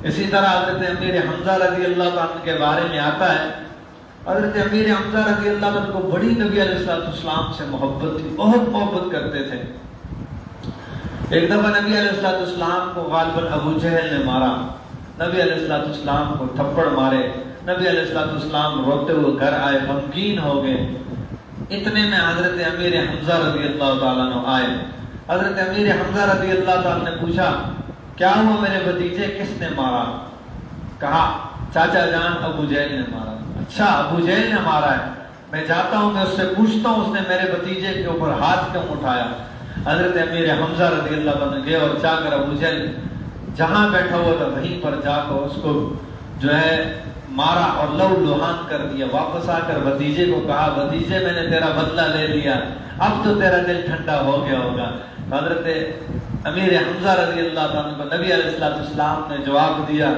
اسی طرح حضرت امیر حمزہ رضی اللہ عنہ کے بارے میں آتا ہے، حضرت امیر حمزہ رضی اللہ عنہ کو بڑی نبی علیہ السلام سے محبت تھی، بہت محبت کرتے تھے۔ ایک دفعہ نبی علیہ السلام کو غالباً ابو جہل نے مارا، نبی علیہ السلام کو تھپڑ مارے، نبی علیہ السلام روتے ہوئے گھر آئے، غمگین ہو گئے۔ اتنے میں حضرت امیر حمزہ رضی اللہ تعالیٰ عنہ آئے۔ حضرت امیر حمزہ رضی اللہ تعالیٰ نے پوچھا کیا ہوا میرے بھتیجے، کس نے مارا؟ کہا چاچا جان ابو جہل نے مارا۔ اچھا ابو جہل نے مارا ہے، میں جاتا ہوں، میں اس سے پوچھتا ہوں اس نے میرے بھتیجے کے اوپر ہاتھ کیوں اٹھایا۔ حضرت امیر حمزہ رضی اللہ عنہ گئے اور جا کر ابو جہل جہاں بیٹھا ہوا تھا وہیں پر جا کر اس کو جو ہے مارا اور لہو لہان کر دیا۔ واپس آ کر بھتیجے کو کہا بھتیجے میں نے تیرا بدلہ لے لیا، اب تو تیرا دل ٹھنڈا ہو گیا ہوگا۔ حضرت امیر حمزہ رضی اللہ عنہ کو نبی علیہ السلام نے جواب دیا،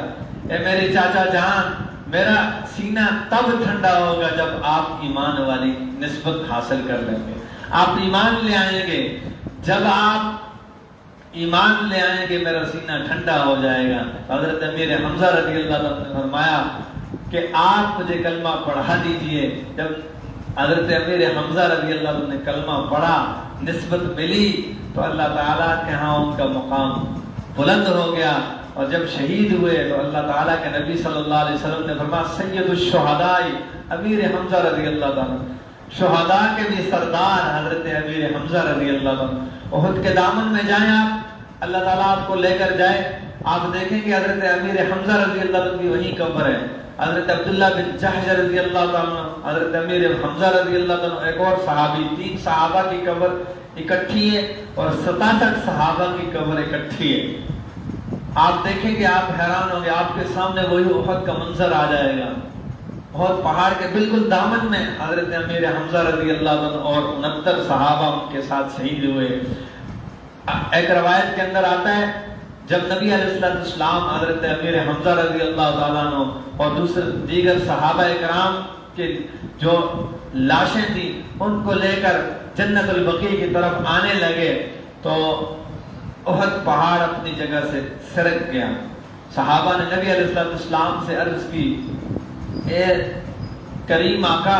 اے میرے چاچا جان، میرا سینہ تب ٹھنڈا ہوگا جب آپ ایمان والی نسبت حاصل کر لیں گے، آپ ایمان لے آئیں گے، جب آپ ایمان لے آئیں گے میرا سینہ ٹھنڈا ہو جائے گا۔ حضرت امیر حمزہ رضی اللہ عنہ نے فرمایا کہ آپ مجھے کلمہ پڑھا دیجئے۔ جب حضرت امیر حمزہ رضی اللہ عنہ نے کلمہ پڑھا، نسبت ملی، تو اللہ تعالیٰ کے ہاں ان کا مقام بلند ہو گیا، اور جب شہید ہوئے تو اللہ تعالیٰ کے نبی صلی اللہ علیہ وسلم نے فرمایا سید الشہداء امیر حمزہ رضی اللہ عنہ، شہداء کے بھی سردار حضرت امیر حمزہ رضی اللہ عنہ۔ احد کے دامن میں جائیں آپ، اللہ تعالیٰ آپ کو لے کر جائے، آپ دیکھیں کہ حضرت امیر حمزہ رضی اللہ عنہ کی وہیں قبر ہے۔ حضرت عبداللہ بن جحش رضی اللہ عنہ، حضرت امیر حمزہ رضی اللہ عنہ، ایک اور صحابی، 3 صحابہ کی قبر اکٹھی ہے اور 67 صحابہ کی قبر اکٹھی ہے۔ آپ دیکھیں کہ آپ حیران ہوں گے، آپ کے سامنے وہی احد کا منظر آ جائے گا۔ بہت پہاڑ کے بالکل دامن میں حضرت امیر حمزہ رضی اللہ عنہ اور 69 صحابہ ان کے ساتھ شہید ہوئے۔ ایک روایت کے اندر آتا ہے جب نبی علیہ السلام حضرت امیر حمزہ رضی اللہ تعالیٰ عنہ اور دیگر صحابہ اکرام کے جو لاشیں تھیں ان کو لے کر جنت البقیع کی طرف آنے لگے تو احد پہاڑ اپنی جگہ سے سرک گیا۔ صحابہ نے نبی علیہ السلام سے عرض کی، اے کریم آقا،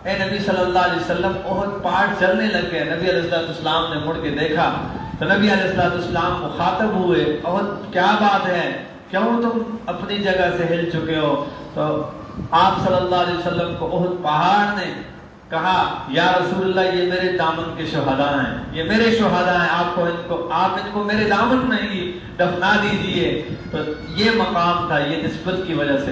اے نبی صلی اللہ علیہ وسلم، احد پہاڑ چلنے لگ گئے۔ نبی علیہ السلام نے مڑ کے دیکھا تو نبی علیہ السلام مخاطب ہوئے، احد کیا بات ہے، کیوں تم اپنی جگہ سے ہل چکے ہو؟ تو آپ صلی اللہ علیہ وسلم کو احد پہاڑ نے کہا یا رسول اللہ یہ میرے دامن کے شہداء ہیں، یہ میرے شہداء ہیں، آپ ان کو میرے دامن میں ہی دفنا دیجئے۔ تو یہ مقام تھا، یہ نسبت کی وجہ سے